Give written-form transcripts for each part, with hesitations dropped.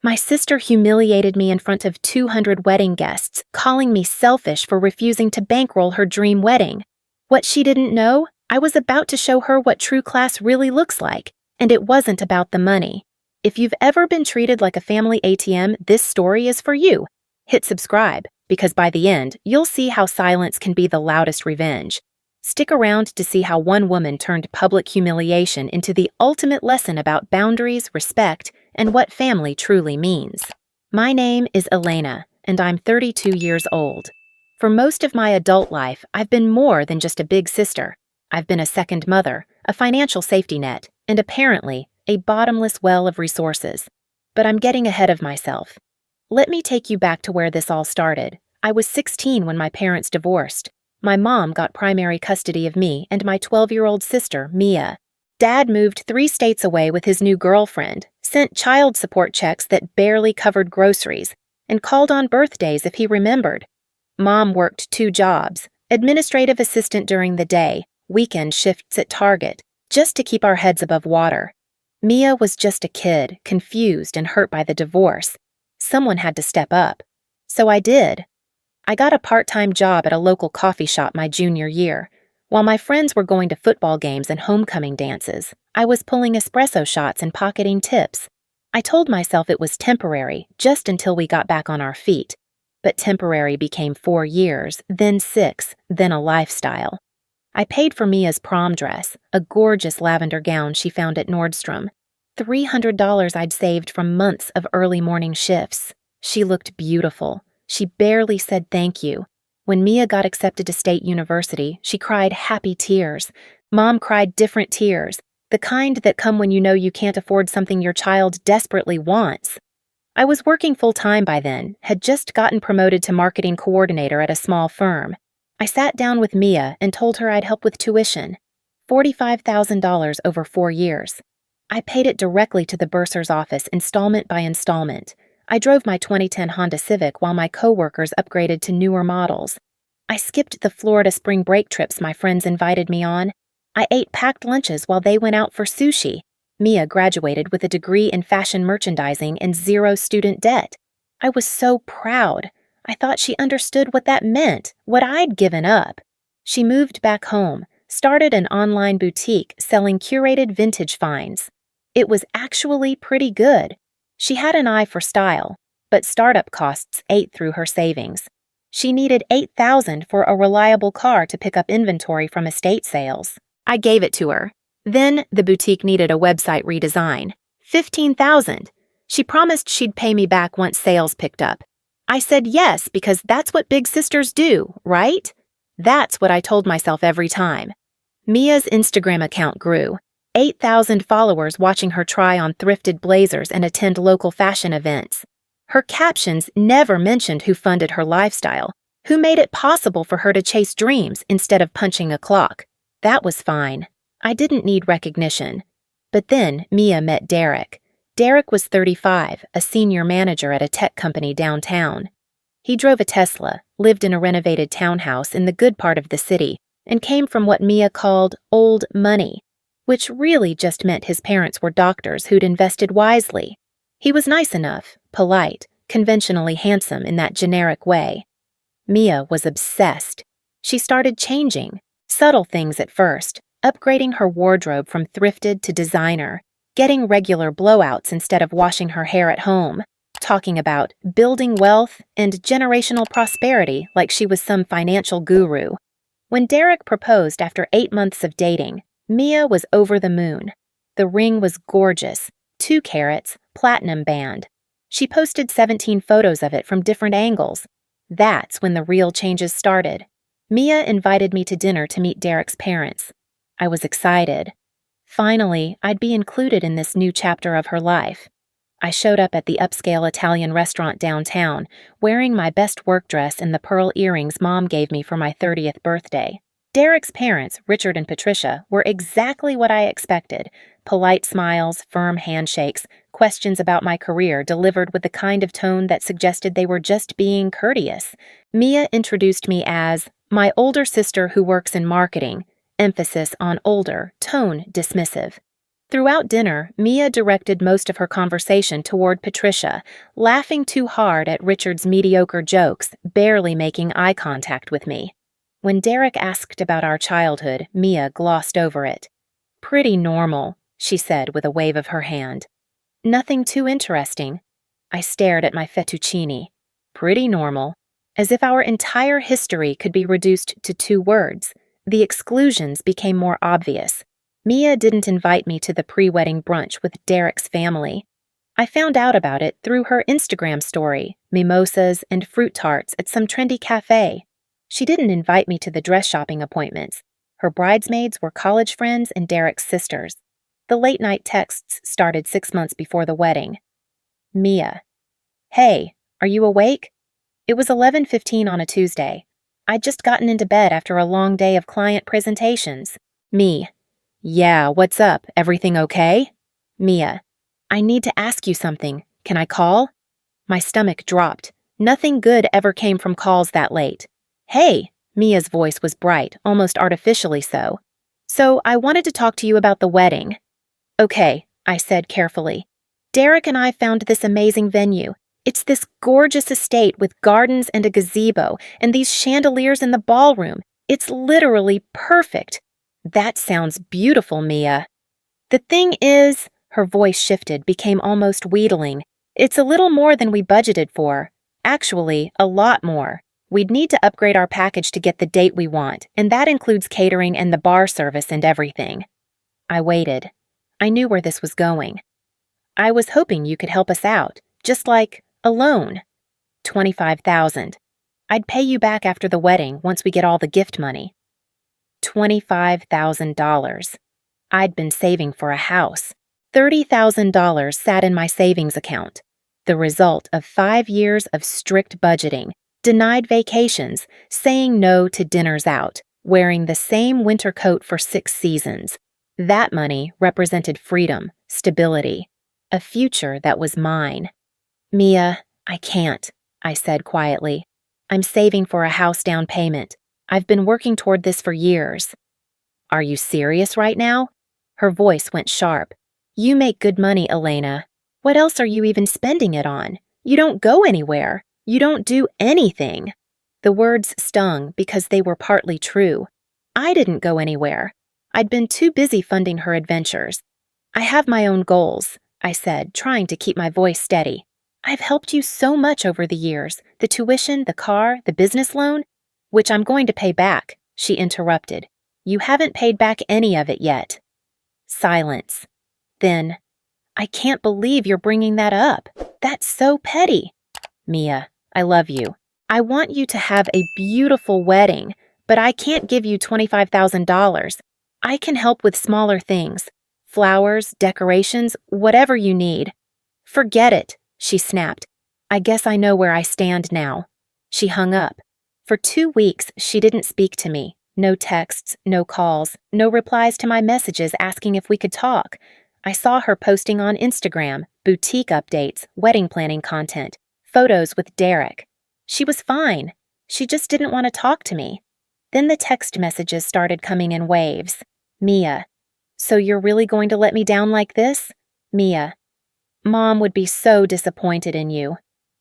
My sister humiliated me in front of 200 wedding guests, calling me selfish for refusing to bankroll her dream wedding. What she didn't know, I was about to show her what true class really looks like, and it wasn't about the money. If you've ever been treated like a family ATM, this story is for you. Hit subscribe, because by the end, you'll see how silence can be the loudest revenge. Stick around to see how one woman turned public humiliation into the ultimate lesson about boundaries, respect, and what family truly means. My name is Elena, and I'm 32 years old. For most of my adult life, I've been more than just a big sister. I've been a second mother, a financial safety net, and apparently, a bottomless well of resources. But I'm getting ahead of myself. Let me take you back to where this all started. I was 16 when my parents divorced. My mom got primary custody of me and my 12-year-old sister, Mia. Dad moved 3 states away with his new girlfriend, sent child support checks that barely covered groceries, and called on birthdays if he remembered. Mom worked 2 jobs, administrative assistant during the day, weekend shifts at Target, just to keep our heads above water. Mia was just a kid, confused and hurt by the divorce. Someone had to step up. So I did. I got a part-time job at a local coffee shop my junior year. While my friends were going to football games and homecoming dances, I was pulling espresso shots and pocketing tips. I told myself it was temporary, just until we got back on our feet. But temporary became 4 years, then 6, then a lifestyle. I paid for Mia's prom dress, a gorgeous lavender gown she found at Nordstrom. $300 I'd saved from months of early morning shifts. She looked beautiful. She barely said thank you. When Mia got accepted to State University, she cried happy tears. Mom cried different tears, the kind that come when you know you can't afford something your child desperately wants. I was working full-time by then, had just gotten promoted to marketing coordinator at a small firm. I sat down with Mia and told her I'd help with tuition. $45,000 over 4 years. I paid it directly to the bursar's office, installment by installment. I drove my 2010 Honda Civic while my coworkers upgraded to newer models. I skipped the Florida spring break trips my friends invited me on. I ate packed lunches while they went out for sushi. Mia graduated with a degree in fashion merchandising and 0 student debt. I was so proud. I thought she understood what that meant, what I'd given up. She moved back home, started an online boutique selling curated vintage finds. It was actually pretty good. She had an eye for style, but startup costs ate through her savings. She needed $8,000 for a reliable car to pick up inventory from estate sales. I gave it to her. Then the boutique needed a website redesign. $15,000. She promised she'd pay me back once sales picked up. I said yes because that's what big sisters do, right? That's what I told myself every time. Mia's Instagram account grew. 8,000 followers watching her try on thrifted blazers and attend local fashion events. Her captions never mentioned who funded her lifestyle, who made it possible for her to chase dreams instead of punching a clock. That was fine. I didn't need recognition. But then Mia met Derek. Derek was 35, a senior manager at a tech company downtown. He drove a Tesla, lived in a renovated townhouse in the good part of the city, and came from what Mia called old money, which really just meant his parents were doctors who'd invested wisely. He was nice enough, polite, conventionally handsome in that generic way. Mia was obsessed. She started changing, subtle things at first, upgrading her wardrobe from thrifted to designer, getting regular blowouts instead of washing her hair at home, talking about building wealth and generational prosperity like she was some financial guru. When Derek proposed after 8 months of dating, Mia was over the moon. The ring was gorgeous, 2 carats, platinum band. She posted 17 photos of it from different angles. That's when the real changes started. Mia invited me to dinner to meet Derek's parents. I was excited. Finally, I'd be included in this new chapter of her life. I showed up at the upscale Italian restaurant downtown, wearing my best work dress and the pearl earrings Mom gave me for my 30th birthday. Derek's parents, Richard and Patricia, were exactly what I expected. Polite smiles, firm handshakes, questions about my career delivered with the kind of tone that suggested they were just being courteous. Mia introduced me as my older sister who works in marketing, emphasis on older, tone dismissive. Throughout dinner, Mia directed most of her conversation toward Patricia, laughing too hard at Richard's mediocre jokes, barely making eye contact with me. When Derek asked about our childhood, Mia glossed over it. "Pretty normal," she said with a wave of her hand. "Nothing too interesting." I stared at my fettuccine. "Pretty normal." As if our entire history could be reduced to 2 words, the exclusions became more obvious. Mia didn't invite me to the pre-wedding brunch with Derek's family. I found out about it through her Instagram story, mimosas and fruit tarts at some trendy cafe. She didn't invite me to the dress shopping appointments. Her bridesmaids were college friends and Derek's sisters. The late-night texts started 6 months before the wedding. "Mia. Hey, are you awake?" It was 11:15 on a Tuesday. I'd just gotten into bed after a long day of client presentations. Me. "Yeah, what's up? Everything okay?" Mia. "I need to ask you something. Can I call?" My stomach dropped. Nothing good ever came from calls that late. "Hey," Mia's voice was bright, almost artificially so. "So I wanted to talk to you about the wedding." "Okay," I said carefully. "Derek and I found this amazing venue. It's this gorgeous estate with gardens and a gazebo and these chandeliers in the ballroom. It's literally perfect." "That sounds beautiful, Mia." "The thing is," her voice shifted, became almost wheedling, "it's a little more than we budgeted for. Actually, a lot more. We'd need to upgrade our package to get the date we want, and that includes catering and the bar service and everything." I waited. I knew where this was going. "I was hoping you could help us out, just like a loan. 25,000. I'd pay you back after the wedding once we get all the gift money." $25,000. I'd been saving for a house. $30,000 sat in my savings account. The result of 5 years of strict budgeting, denied vacations, saying no to dinners out, wearing the same winter coat for 6 seasons. That money represented freedom, stability, a future that was mine. "Mia, I can't," I said quietly. "I'm saving for a house down payment. I've been working toward this for years." "Are you serious right now?" Her voice went sharp. "You make good money, Elena. What else are you even spending it on? You don't go anywhere. You don't do anything." The words stung because they were partly true. I didn't go anywhere. I'd been too busy funding her adventures. "I have my own goals," I said, trying to keep my voice steady. "I've helped you so much over the years. The tuition, the car, the business loan, which I'm going to pay back," she interrupted. "You haven't paid back any of it yet." Silence. Then, "I can't believe you're bringing that up. That's so petty." "Mia, I love you. I want you to have a beautiful wedding, but I can't give you $25,000. I can help with smaller things. Flowers, decorations, whatever you need." "Forget it," she snapped. "I guess I know where I stand now." She hung up. For 2 weeks, she didn't speak to me. No texts, no calls, no replies to my messages asking if we could talk. I saw her posting on Instagram, boutique updates, wedding planning content, photos with Derek. She was fine. She just didn't want to talk to me. Then the text messages started coming in waves. "Mia, so you're really going to let me down like this?" Mia, "Mom would be so disappointed in you."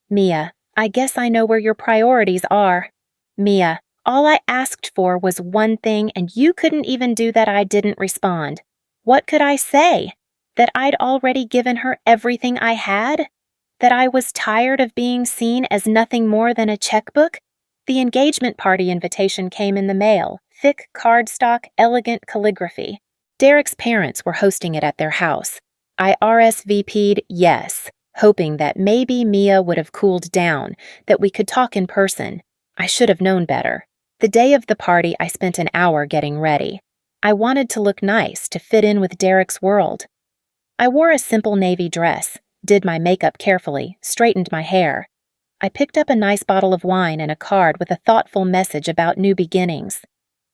Mia, "I guess I know where your priorities are." Mia, "All I asked for was one thing and you couldn't even do that. I didn't respond." What could I say? That I'd already given her everything I had? That I was tired of being seen as nothing more than a checkbook? The engagement party invitation came in the mail, thick cardstock, elegant calligraphy. Derek's parents were hosting it at their house. I RSVP'd yes, hoping that maybe Mia would have cooled down, that we could talk in person. I should have known better. The day of the party, I spent an hour getting ready. I wanted to look nice, to fit in with Derek's world. I wore a simple navy dress, did my makeup carefully, straightened my hair. I picked up a nice bottle of wine and a card with a thoughtful message about new beginnings.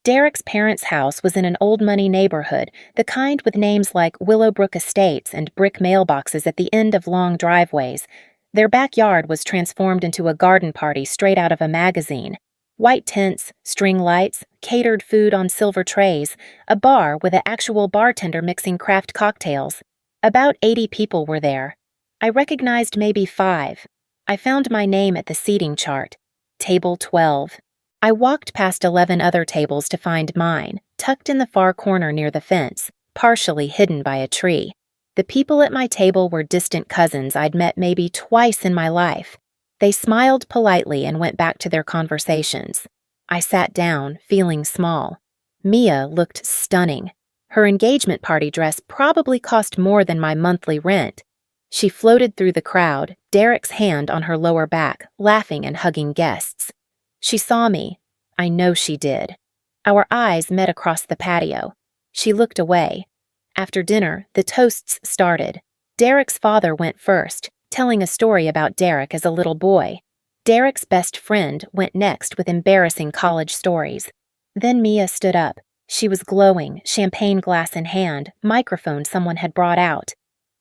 Derek's parents' house was in an old-money neighborhood, the kind with names like Willowbrook Estates and brick mailboxes at the end of long driveways. Their backyard was transformed into a garden party straight out of a magazine. White tents, string lights, catered food on silver trays, a bar with an actual bartender mixing craft cocktails. About 80 people were there. I recognized maybe 5. I found my name at the seating chart. Table 12. I walked past 11 other tables to find mine, tucked in the far corner near the fence, partially hidden by a tree. The people at my table were distant cousins I'd met maybe twice in my life. They smiled politely and went back to their conversations. I sat down, feeling small. Mia looked stunning. Her engagement party dress probably cost more than my monthly rent. She floated through the crowd, Derek's hand on her lower back, laughing and hugging guests. She saw me. I know she did. Our eyes met across the patio. She looked away. After dinner, the toasts started. Derek's father went first, telling a story about Derek as a little boy. Derek's best friend went next with embarrassing college stories. Then Mia stood up. She was glowing, champagne glass in hand, microphone someone had brought out.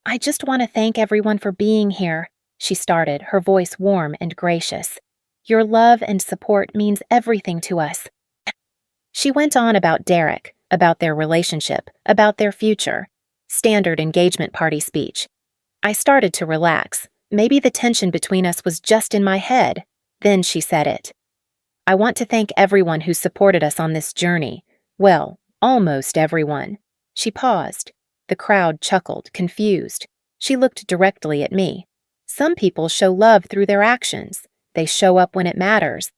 "I just want to thank everyone for being here," she started, her voice warm and gracious. "Your love and support means everything to us." She went on about Derek, about their relationship, about their future. Standard engagement party speech. I started to relax. Maybe the tension between us was just in my head. Then she said it. "I want to thank everyone who supported us on this journey. Well, almost everyone." She paused. The crowd chuckled, confused. She looked directly at me. Some people show love through their actions. They show up when it matters.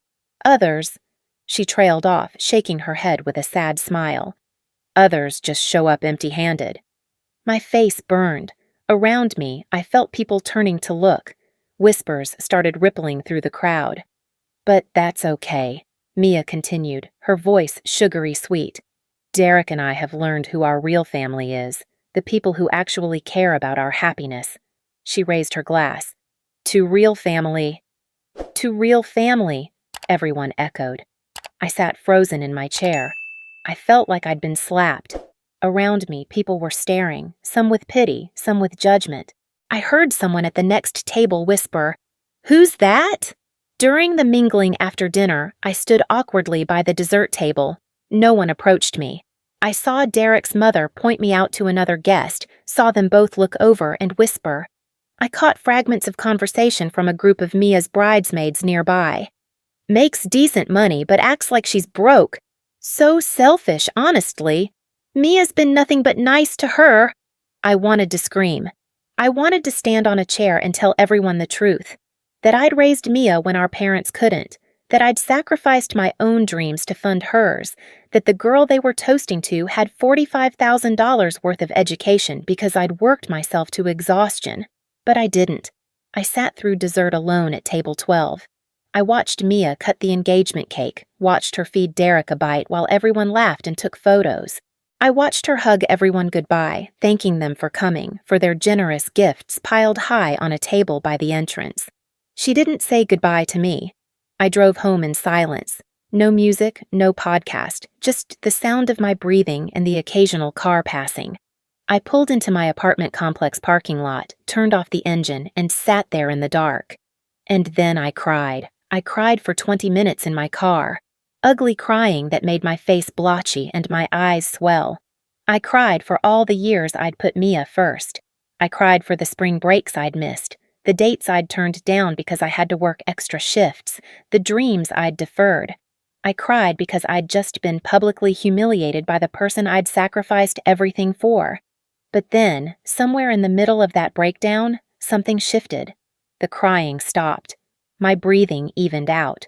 Others, she trailed off, shaking her head with a sad smile. Others just show up empty-handed. My face burned. Around me, I felt people turning to look. Whispers started rippling through the crowd. "But that's okay," Mia continued, her voice sugary sweet. "Derek and I have learned who our real family is, the people who actually care about our happiness." She raised her glass. "To real family." "To real family," everyone echoed. I sat frozen in my chair. I felt like I'd been slapped. Around me, people were staring, some with pity, some with judgment. I heard someone at the next table whisper, "Who's that?" During the mingling after dinner, I stood awkwardly by the dessert table. No one approached me. I saw Derek's mother point me out to another guest, saw them both look over and whisper. I caught fragments of conversation from a group of Mia's bridesmaids nearby. "Makes decent money, but acts like she's broke. So selfish, honestly. Mia's been nothing but nice to her." I wanted to scream. I wanted to stand on a chair and tell everyone the truth. That I'd raised Mia when our parents couldn't. That I'd sacrificed my own dreams to fund hers. That the girl they were toasting to had $45,000 worth of education because I'd worked myself to exhaustion. But I didn't. I sat through dessert alone at table 12. I watched Mia cut the engagement cake, watched her feed Derek a bite while everyone laughed and took photos. I watched her hug everyone goodbye, thanking them for coming, for their generous gifts piled high on a table by the entrance. She didn't say goodbye to me. I drove home in silence. No music, no podcast, just the sound of my breathing and the occasional car passing. I pulled into my apartment complex parking lot, turned off the engine, and sat there in the dark. And then I cried. I cried for 20 minutes in my car. Ugly crying that made my face blotchy and my eyes swell. I cried for all the years I'd put Mia first. I cried for the spring breaks I'd missed, the dates I'd turned down because I had to work extra shifts, the dreams I'd deferred. I cried because I'd just been publicly humiliated by the person I'd sacrificed everything for. But then, somewhere in the middle of that breakdown, something shifted. The crying stopped. My breathing evened out.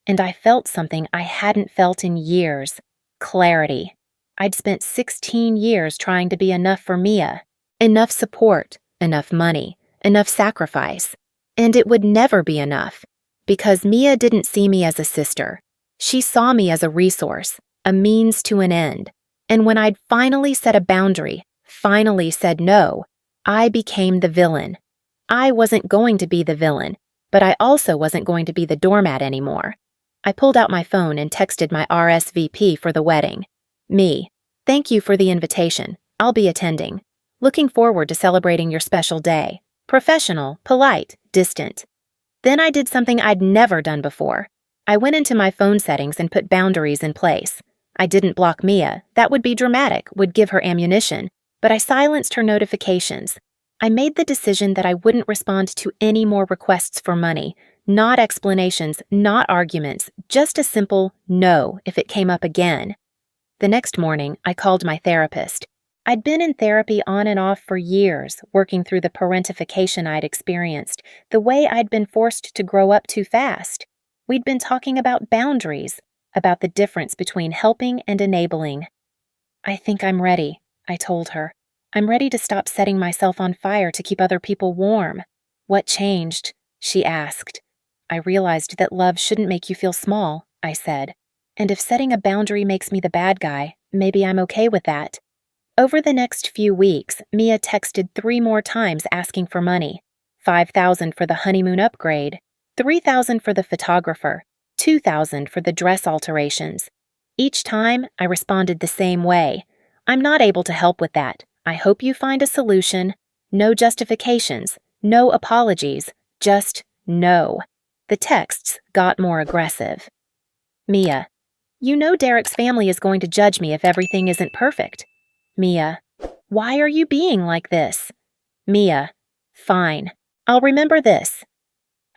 And I felt something I hadn't felt in years. Clarity. I'd spent 16 years trying to be enough for Mia. Enough support, enough money, enough sacrifice. And it would never be enough. Because Mia didn't see me as a sister. She saw me as a resource, a means to an end. And when I'd finally set a boundary, finally said no, I became the villain. I wasn't going to be the villain, but I also wasn't going to be the doormat anymore. I pulled out my phone and texted my RSVP for the wedding. Me, thank you for the invitation. I'll be attending. Looking forward to celebrating your special day. Professional, polite, distant. Then I did something I'd never done before. I went into my phone settings and put boundaries in place. I didn't block Mia. That would be dramatic, would give her ammunition, but I silenced her notifications. I made the decision that I wouldn't respond to any more requests for money, not explanations, not arguments, just a simple no if it came up again. The next morning, I called my therapist. I'd been in therapy on and off for years, working through the parentification I'd experienced, the way I'd been forced to grow up too fast. We'd been talking about boundaries, about the difference between helping and enabling. I think I'm ready, I told her. I'm ready to stop setting myself on fire to keep other people warm. What changed? She asked. I realized that love shouldn't make you feel small, I said. And if setting a boundary makes me the bad guy, maybe I'm okay with that. Over the next few weeks, Mia texted 3 more times asking for money. $5,000 for the honeymoon upgrade, $3,000 for the photographer, $2,000 for the dress alterations. Each time, I responded the same way. I'm not able to help with that. I hope you find a solution. No justifications, no apologies, just no. The texts got more aggressive. Mia, you know Derek's family is going to judge me if everything isn't perfect. Mia, why are you being like this? Mia, fine. I'll remember this.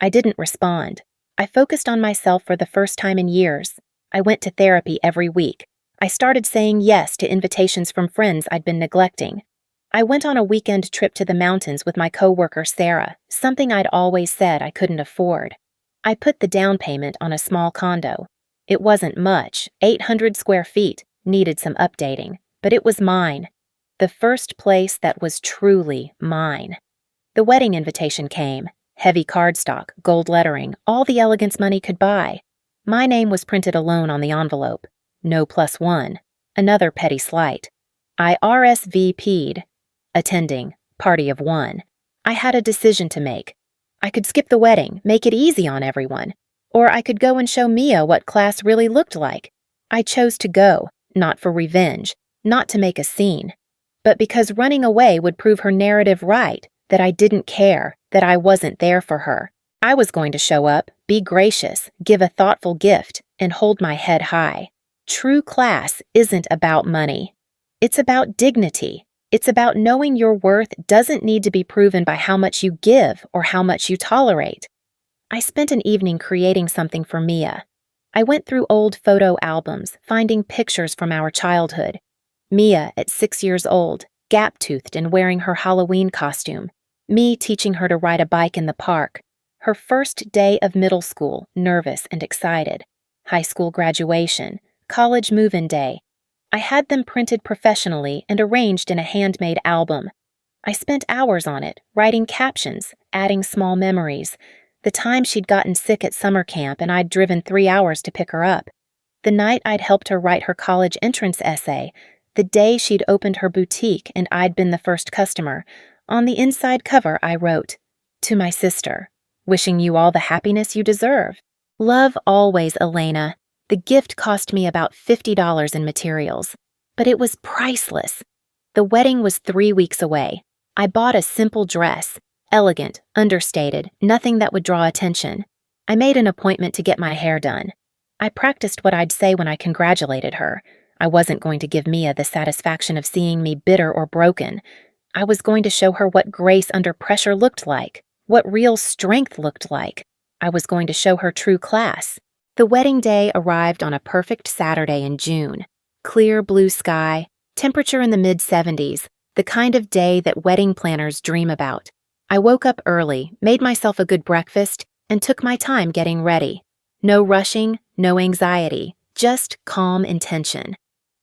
I didn't respond. I focused on myself for the first time in years. I went to therapy every week. I started saying yes to invitations from friends I'd been neglecting. I went on a weekend trip to the mountains with my coworker Sarah, something I'd always said I couldn't afford. I put the down payment on a small condo. It wasn't much, 800 square feet, needed some updating, but it was mine. The first place that was truly mine. The wedding invitation came. Heavy cardstock, gold lettering, all the elegance money could buy. My name was printed alone on the envelope. No +1. Another petty slight. I RSVP'd. Attending. Party of 1. I had a decision to make. I could skip the wedding, make it easy on everyone. Or I could go and show Mia what class really looked like. I chose to go, not for revenge, not to make a scene, but because running away would prove her narrative right, that I didn't care, that I wasn't there for her. I was going to show up, be gracious, give a thoughtful gift, and hold my head high. True class isn't about money. It's about dignity. It's about knowing your worth doesn't need to be proven by how much you give or how much you tolerate. I spent an evening creating something for Mia. I went through old photo albums, finding pictures from our childhood. Mia at 6 years old, gap-toothed and wearing her Halloween costume. Me teaching her to ride a bike in the park. Her first day of middle school, nervous and excited. High school graduation, college move-in day. I had them printed professionally and arranged in a handmade album. I spent hours on it, writing captions, adding small memories. The time she'd gotten sick at summer camp and I'd driven 3 hours to pick her up. The night I'd helped her write her college entrance essay. The day she'd opened her boutique and I'd been the first customer. On the inside cover I wrote, "To my sister, wishing you all the happiness you deserve. Love always, Elena." The gift cost me about $50 in materials, but it was priceless. The wedding was 3 weeks away. I bought a simple dress, elegant, understated, nothing that would draw attention. I made an appointment to get my hair done. I practiced what I'd say when I congratulated her. I wasn't going to give Mia the satisfaction of seeing me bitter or broken. I was going to show her what grace under pressure looked like, what real strength looked like. I was going to show her true class. The wedding day arrived on a perfect Saturday in June. Clear blue sky, temperature in the mid-70s, the kind of day that wedding planners dream about. I woke up early, made myself a good breakfast, and took my time getting ready. No rushing, no anxiety, just calm intention.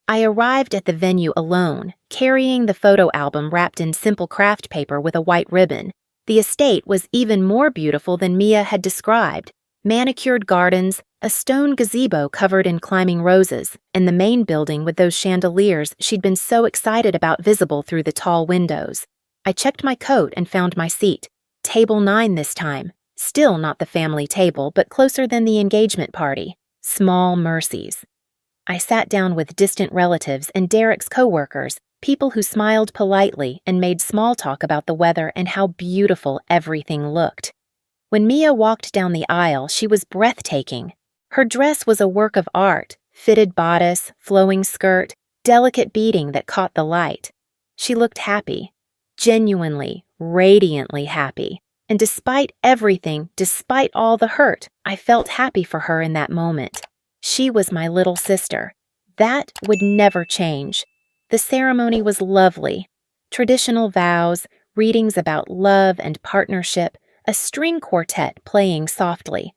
I arrived at the venue alone, carrying the photo album wrapped in simple craft paper with a white ribbon. The estate was even more beautiful than Mia had described. Manicured gardens, a stone gazebo covered in climbing roses, and the main building with those chandeliers she'd been so excited about visible through the tall windows. I checked my coat and found my seat. Table 9 this time. Still not the family table, but closer than the engagement party. Small mercies. I sat down with distant relatives and Derek's coworkers, people who smiled politely and made small talk about the weather and how beautiful everything looked. When Mia walked down the aisle, she was breathtaking. Her dress was a work of art, fitted bodice, flowing skirt, delicate beading that caught the light. She looked happy, genuinely, radiantly happy. And despite everything, despite all the hurt, I felt happy for her in that moment. She was my little sister. That would never change. The ceremony was lovely. Traditional vows, readings about love and partnership, a string quartet playing softly.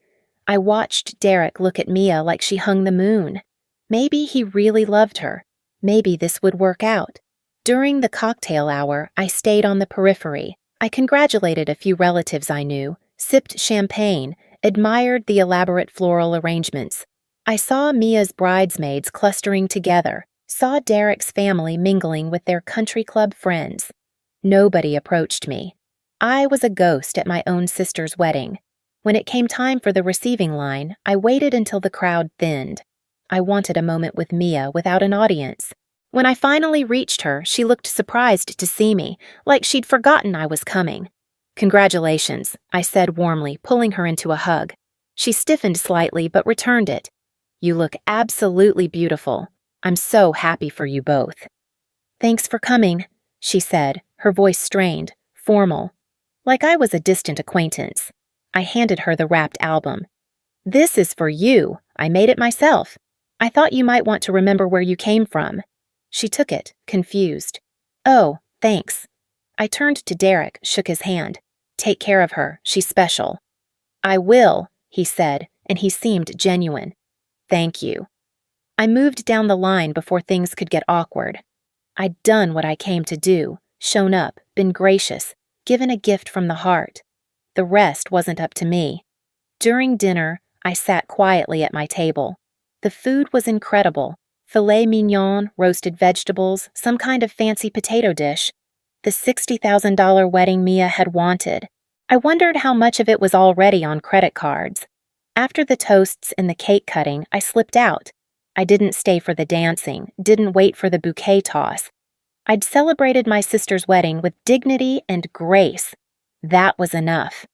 I watched Derek look at Mia like she hung the moon. Maybe he really loved her. Maybe this would work out. During the cocktail hour, I stayed on the periphery. I congratulated a few relatives I knew, sipped champagne, admired the elaborate floral arrangements. I saw Mia's bridesmaids clustering together, saw Derek's family mingling with their country club friends. Nobody approached me. I was a ghost at my own sister's wedding. When it came time for the receiving line, I waited until the crowd thinned. I wanted a moment with Mia without an audience. When I finally reached her, she looked surprised to see me, like she'd forgotten I was coming. "Congratulations," I said warmly, pulling her into a hug. She stiffened slightly but returned it. "You look absolutely beautiful. I'm so happy for you both." "Thanks for coming," she said, her voice strained, formal, like I was a distant acquaintance. I handed her the wrapped album. "This is for you. I made it myself. I thought you might want to remember where you came from." She took it, confused. "Oh, thanks." I turned to Derek, shook his hand. "Take care of her. She's special." "I will," he said, and he seemed genuine. "Thank you." I moved down the line before things could get awkward. I'd done what I came to do, shown up, been gracious, given a gift from the heart. The rest wasn't up to me. During dinner, I sat quietly at my table. The food was incredible. Filet mignon, roasted vegetables, some kind of fancy potato dish. The $60,000 wedding Mia had wanted. I wondered how much of it was already on credit cards. After the toasts and the cake cutting, I slipped out. I didn't stay for the dancing, didn't wait for the bouquet toss. I'd celebrated my sister's wedding with dignity and grace. That was enough.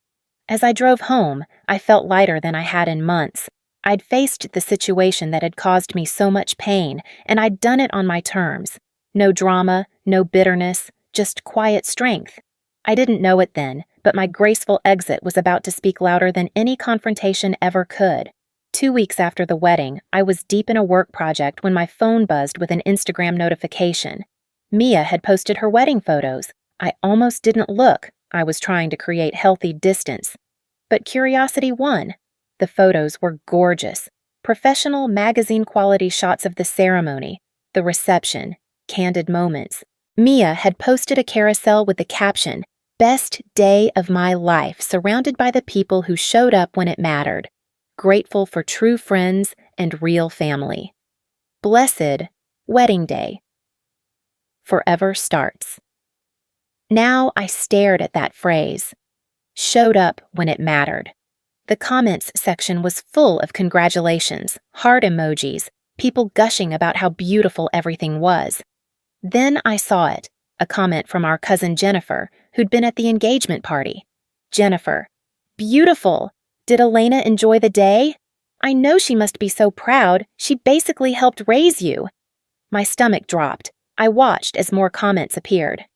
As I drove home, I felt lighter than I had in months. I'd faced the situation that had caused me so much pain, and I'd done it on my terms. No drama, no bitterness, just quiet strength. I didn't know it then, but my graceful exit was about to speak louder than any confrontation ever could. 2 weeks after the wedding, I was deep in a work project when my phone buzzed with an Instagram notification. Mia had posted her wedding photos. I almost didn't look. I was trying to create healthy distance. But curiosity won. The photos were gorgeous. Professional magazine-quality shots of the ceremony, the reception, candid moments. Mia had posted a carousel with the caption, "Best day of my life, surrounded by the people who showed up when it mattered. Grateful for true friends and real family. Blessed wedding day. Forever starts." Now I stared at that phrase. Showed up when it mattered. The comments section was full of congratulations, heart emojis, people gushing about how beautiful everything was. Then I saw it, a comment from our cousin Jennifer, who'd been at the engagement party. Jennifer: "Beautiful! Did Elena enjoy the day? I know she must be so proud. She basically helped raise you." My stomach dropped. I watched as more comments appeared.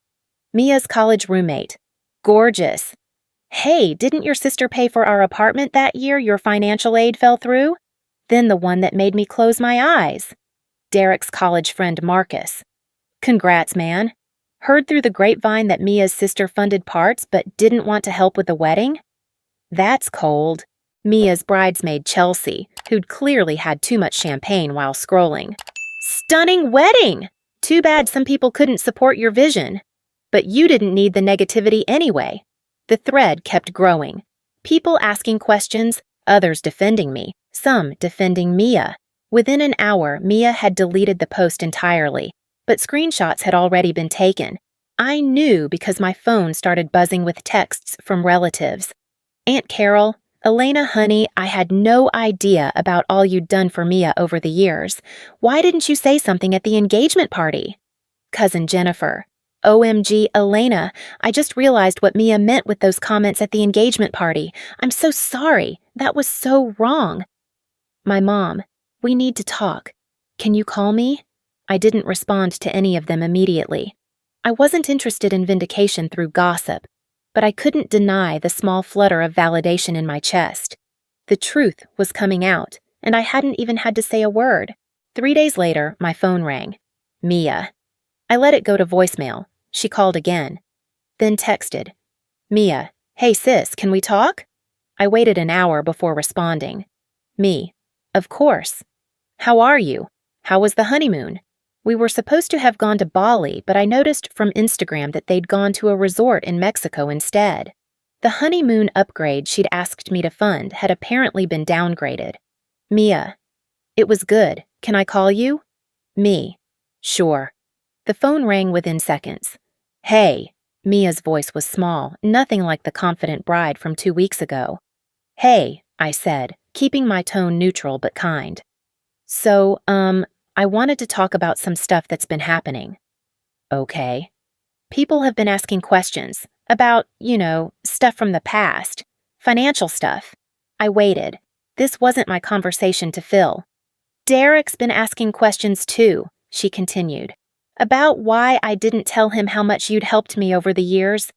Mia's college roommate: "Gorgeous. Hey, didn't your sister pay for our apartment that year your financial aid fell through?" Then the one that made me close my eyes. Derek's college friend Marcus: "Congrats, man. Heard through the grapevine that Mia's sister funded parts but didn't want to help with the wedding?" That's cold. Mia's bridesmaid Chelsea, who'd clearly had too much champagne while scrolling: "Stunning wedding! Too bad some people couldn't support your vision. But you didn't need the negativity anyway." The thread kept growing. People asking questions, others defending me, some defending Mia. Within an hour, Mia had deleted the post entirely, but screenshots had already been taken. I knew because my phone started buzzing with texts from relatives. "Aunt Carol, Elena, honey, I had no idea about all you'd done for Mia over the years. Why didn't you say something at the engagement party?" Cousin Jennifer: "OMG, Elena, I just realized what Mia meant with those comments at the engagement party. I'm so sorry. That was so wrong." My mom. We need to talk. Can you call me? I didn't respond to any of them immediately. I wasn't interested in vindication through gossip, but I couldn't deny the small flutter of validation in my chest. The truth was coming out, and I hadn't even had to say a word. 3 days later, my phone rang. Mia. I let it go to voicemail. She called again. Then texted. Mia, hey sis, can we talk? I waited an hour before responding. Me. Of course. How are you? How was the honeymoon? We were supposed to have gone to Bali, but I noticed from Instagram that they'd gone to a resort in Mexico instead. The honeymoon upgrade she'd asked me to fund had apparently been downgraded. Mia. It was good. Can I call you? Me. Sure. The phone rang within seconds. Hey. Mia's voice was small, nothing like the confident bride from 2 weeks ago. Hey, I said, keeping my tone neutral but kind. So, I wanted to talk about some stuff that's been happening. Okay. People have been asking questions about, stuff from the past, financial stuff. I waited. This wasn't my conversation to fill. Derek's been asking questions too, she continued, about why I didn't tell him how much you'd helped me over the years.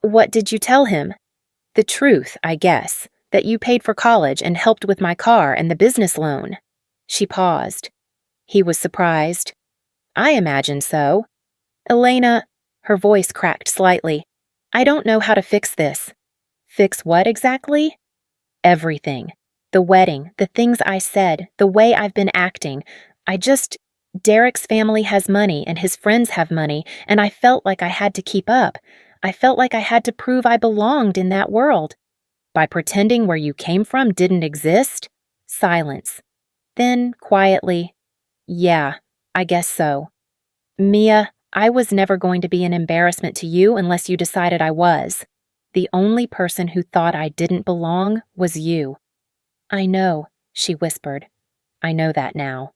What did you tell him? The truth, I guess, that you paid for college and helped with my car and the business loan. She paused. He was surprised. I imagine so. Elena, her voice cracked slightly. I don't know how to fix this. Fix what exactly? Everything. The wedding, the things I said, the way I've been acting. Derek's family has money and his friends have money, and I felt like I had to keep up. I felt like I had to prove I belonged in that world. By pretending where you came from didn't exist? Silence. Then, quietly, yeah, I guess so. Mia, I was never going to be an embarrassment to you unless you decided I was. The only person who thought I didn't belong was you. I know, she whispered. I know that now.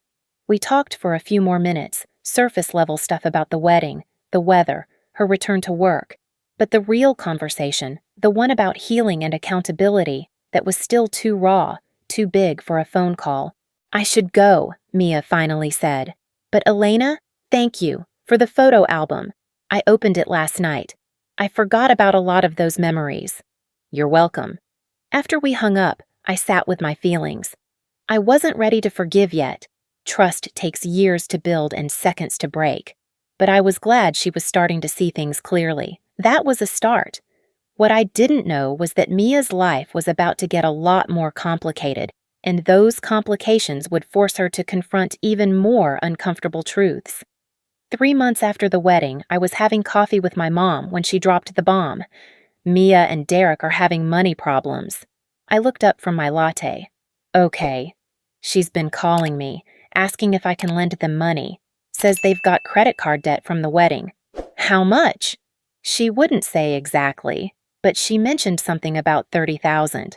We talked for a few more minutes, surface-level stuff about the wedding, the weather, her return to work. But the real conversation, the one about healing and accountability, that was still too raw, too big for a phone call. I should go, Mia finally said. But Elena, thank you for the photo album. I opened it last night. I forgot about a lot of those memories. You're welcome. After we hung up, I sat with my feelings. I wasn't ready to forgive yet. Trust takes years to build and seconds to break. But I was glad she was starting to see things clearly. That was a start. What I didn't know was that Mia's life was about to get a lot more complicated, and those complications would force her to confront even more uncomfortable truths. 3 months after the wedding, I was having coffee with my mom when she dropped the bomb. Mia and Derek are having money problems. I looked up from my latte. Okay. She's been calling me, asking if I can lend them money. Says they've got credit card debt from the wedding. How much? She wouldn't say exactly, but she mentioned something about $30,000.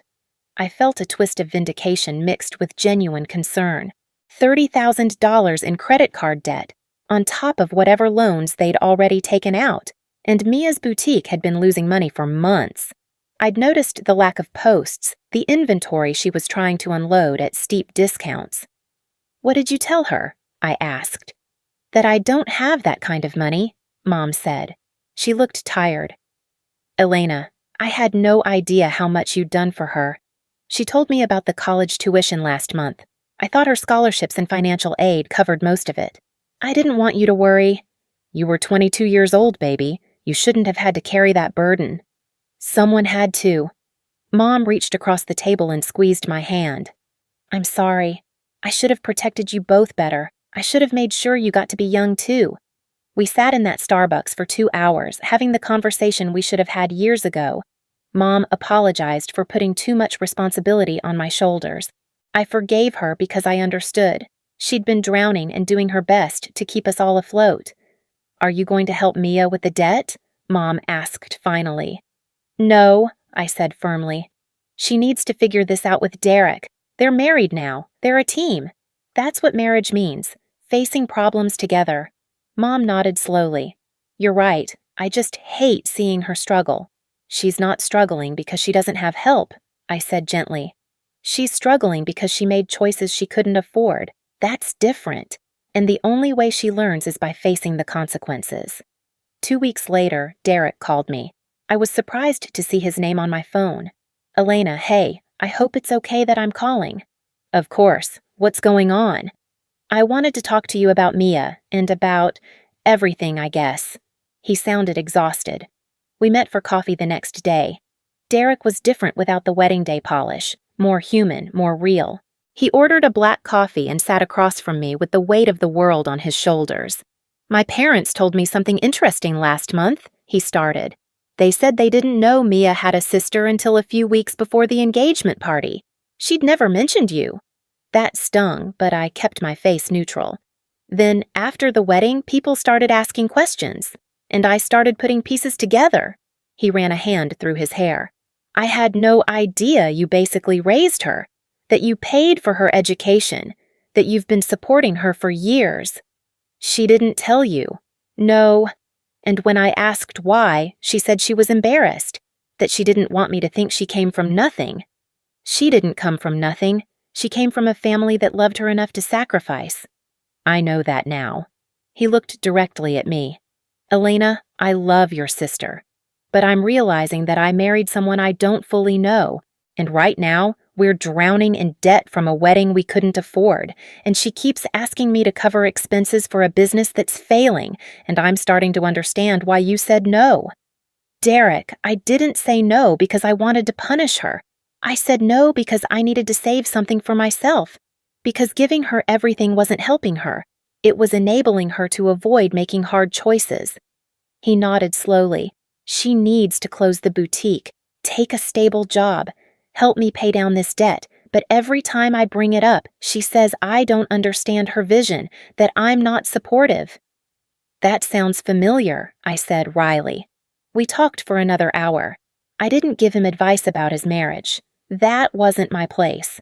I felt a twist of vindication mixed with genuine concern. $30,000 in credit card debt, on top of whatever loans they'd already taken out, and Mia's boutique had been losing money for months. I'd noticed the lack of posts, the inventory she was trying to unload at steep discounts. What did you tell her? I asked. That I don't have that kind of money, Mom said. She looked tired. Elena, I had no idea how much you'd done for her. She told me about the college tuition last month. I thought her scholarships and financial aid covered most of it. I didn't want you to worry. You were 22 years old, baby. You shouldn't have had to carry that burden. Someone had to. Mom reached across the table and squeezed my hand. I'm sorry. I should have protected you both better. I should have made sure you got to be young too. We sat in that Starbucks for 2 hours, having the conversation we should have had years ago. Mom apologized for putting too much responsibility on my shoulders. I forgave her because I understood. She'd been drowning and doing her best to keep us all afloat. Are you going to help Mia with the debt? Mom asked finally. No, I said firmly. She needs to figure this out with Derek. They're married now. They're a team. That's what marriage means, facing problems together. Mom nodded slowly. You're right. I just hate seeing her struggle. She's not struggling because she doesn't have help, I said gently. She's struggling because she made choices she couldn't afford. That's different. And the only way she learns is by facing the consequences. 2 weeks later, Derek called me. I was surprised to see his name on my phone. Elena, hey, I hope it's okay that I'm calling. Of course. What's going on? I wanted to talk to you about Mia and about everything, I guess. He sounded exhausted. We met for coffee the next day. Derek was different without the wedding day polish, more human, more real. He ordered a black coffee and sat across from me with the weight of the world on his shoulders. My parents told me something interesting last month, he started. They said they didn't know Mia had a sister until a few weeks before the engagement party. She'd never mentioned you. That stung, but I kept my face neutral. Then, after the wedding, people started asking questions, and I started putting pieces together. He ran a hand through his hair. I had no idea you basically raised her, that you paid for her education, that you've been supporting her for years. She didn't tell you. No. And when I asked why, she said she was embarrassed, that she didn't want me to think she came from nothing. She didn't come from nothing. She came from a family that loved her enough to sacrifice. I know that now. He looked directly at me. Elena, I love your sister, but I'm realizing that I married someone I don't fully know, and right now, we're drowning in debt from a wedding we couldn't afford, and she keeps asking me to cover expenses for a business that's failing, and I'm starting to understand why you said no. Derek, I didn't say no because I wanted to punish her. I said no because I needed to save something for myself, because giving her everything wasn't helping her. It was enabling her to avoid making hard choices. He nodded slowly. She needs to close the boutique, take a stable job, help me pay down this debt, but every time I bring it up, she says I don't understand her vision, that I'm not supportive. That sounds familiar, I said wryly. We talked for another hour. I didn't give him advice about his marriage. That wasn't my place.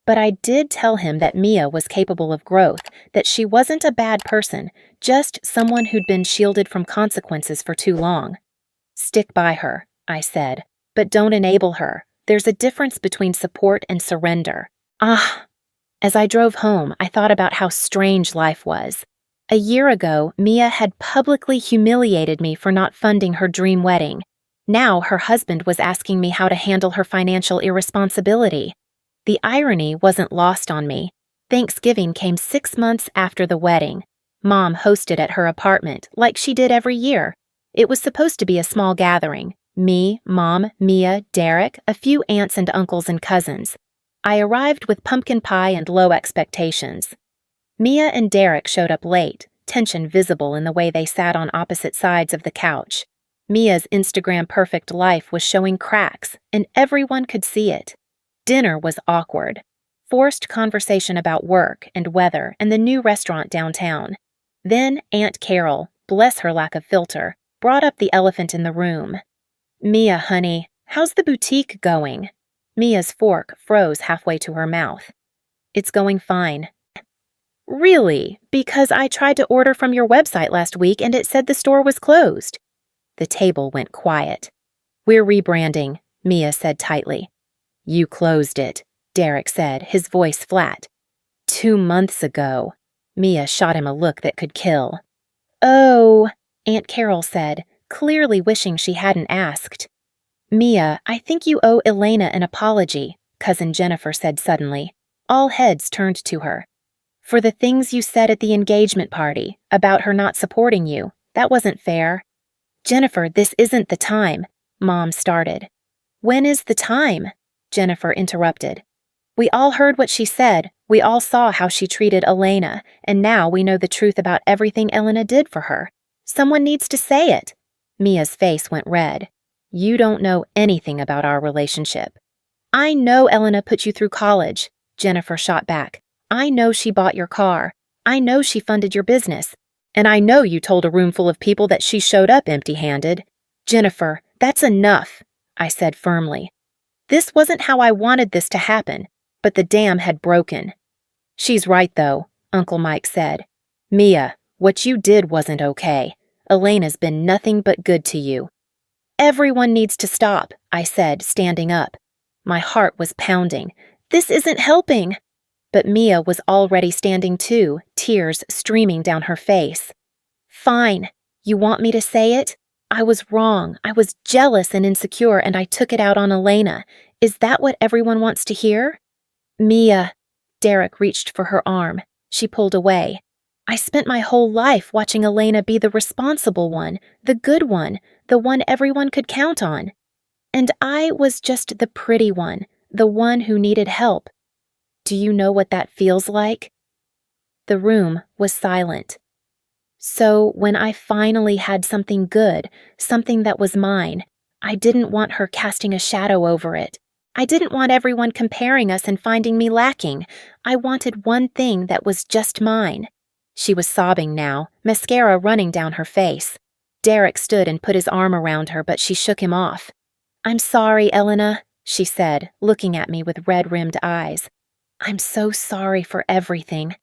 But I did tell him that Mia was capable of growth, that she wasn't a bad person, just someone who'd been shielded from consequences for too long. Stick by her, I said, but don't enable her. There's a difference between support and surrender. As I drove home, I thought about how strange life was. A year ago, Mia had publicly humiliated me for not funding her dream wedding. Now her husband was asking me how to handle her financial irresponsibility. The irony wasn't lost on me. Thanksgiving came 6 months after the wedding. Mom hosted at her apartment, like she did every year. It was supposed to be a small gathering. Me, Mom, Mia, Derek, a few aunts and uncles and cousins. I arrived with pumpkin pie and low expectations. Mia and Derek showed up late, tension visible in the way they sat on opposite sides of the couch. Mia's Instagram-perfect life was showing cracks, and everyone could see it. Dinner was awkward. Forced conversation about work and weather and the new restaurant downtown. Then Aunt Carol, bless her lack of filter, brought up the elephant in the room. Mia, honey, how's the boutique going? Mia's fork froze halfway to her mouth. It's going fine. Really? Because I tried to order from your website last week and it said the store was closed. The table went quiet. We're rebranding, Mia said tightly. You closed it, Derek said, his voice flat. 2 months ago. Mia shot him a look that could kill. Oh, Aunt Carol said, clearly wishing she hadn't asked. Mia, I think you owe Elena an apology, Cousin Jennifer said suddenly. All heads turned to her. For the things you said at the engagement party, about her not supporting you, that wasn't fair. Jennifer, this isn't the time, Mom started. When is the time? Jennifer interrupted. We all heard what she said, we all saw how she treated Elena, and now we know the truth about everything Elena did for her. Someone needs to say it. Mia's face went red. You don't know anything about our relationship. I know Elena put you through college, Jennifer shot back. I know she bought your car. I know she funded your business. And I know you told a room full of people that she showed up empty-handed. Jennifer, that's enough, I said firmly. This wasn't how I wanted this to happen, but the dam had broken. She's right, though, Uncle Mike said. Mia, what you did wasn't okay. Elena's been nothing but good to you. Everyone needs to stop, I said, standing up. My heart was pounding. This isn't helping. But Mia was already standing too, tears streaming down her face. Fine. You want me to say it? I was wrong. I was jealous and insecure, and I took it out on Elena. Is that what everyone wants to hear? Mia. Derek reached for her arm. She pulled away. I spent my whole life watching Elena be the responsible one, the good one, the one everyone could count on. And I was just the pretty one, the one who needed help. Do you know what that feels like? The room was silent. So when I finally had something good, something that was mine, I didn't want her casting a shadow over it. I didn't want everyone comparing us and finding me lacking. I wanted one thing that was just mine. She was sobbing now, mascara running down her face. Derek stood and put his arm around her, but she shook him off. I'm sorry, Elena, she said, looking at me with red-rimmed eyes. I'm so sorry for everything.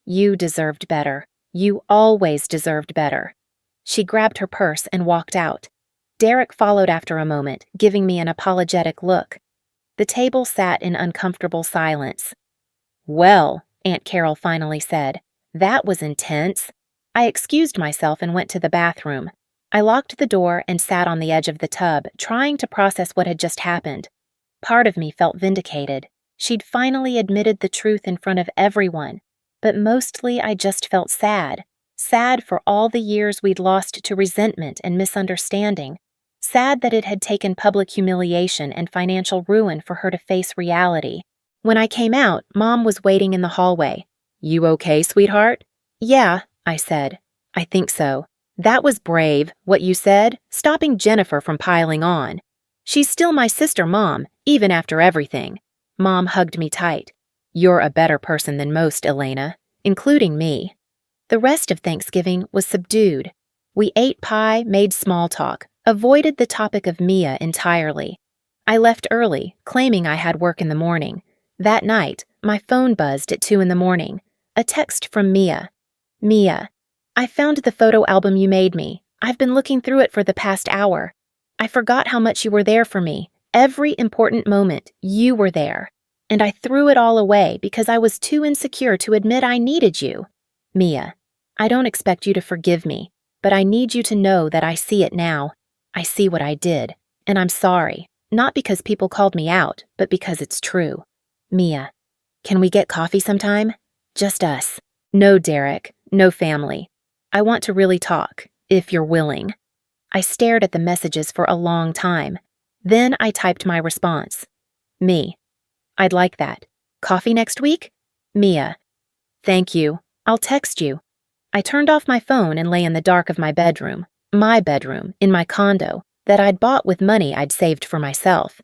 You deserved better. You always deserved better. She grabbed her purse and walked out. Derek followed after a moment, giving me an apologetic look. The table sat in uncomfortable silence. Well, Aunt Carol finally said, that was intense. I excused myself and went to the bathroom. I locked the door and sat on the edge of the tub, trying to process what had just happened. Part of me felt vindicated. She'd finally admitted the truth in front of everyone. But mostly I just felt sad. Sad for all the years we'd lost to resentment and misunderstanding. Sad that it had taken public humiliation and financial ruin for her to face reality. When I came out, Mom was waiting in the hallway. You okay, sweetheart? Yeah, I said. I think so. That was brave, what you said, stopping Jennifer from piling on. She's still my sister, Mom, even after everything. Mom hugged me tight. You're a better person than most, Elena, including me. The rest of Thanksgiving was subdued. We ate pie, made small talk, avoided the topic of Mia entirely. I left early, claiming I had work in the morning. That night, my phone buzzed at 2 a.m. A text from Mia. Mia, I found the photo album you made me. I've been looking through it for the past hour. I forgot how much you were there for me. Every important moment, you were there. And I threw it all away because I was too insecure to admit I needed you. Mia, I don't expect you to forgive me, but I need you to know that I see it now. I see what I did, and I'm sorry, not because people called me out, but because it's true. Mia, can we get coffee sometime? Just us. No Derek, no family. I want to really talk, if you're willing. I stared at the messages for a long time. Then I typed my response. Me. I'd like that. Coffee next week? Mia. Thank you. I'll text you. I turned off my phone and lay in the dark of my bedroom, in my condo, that I'd bought with money I'd saved for myself.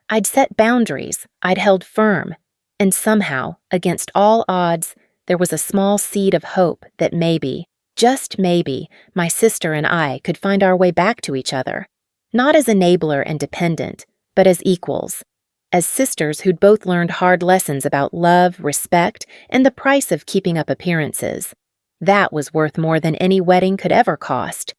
I'd set boundaries, I'd held firm, and somehow, against all odds, there was a small seed of hope that maybe, just maybe, my sister and I could find our way back to each other. Not as enabler and dependent, but as equals. As sisters who'd both learned hard lessons about love, respect, and the price of keeping up appearances. That was worth more than any wedding could ever cost.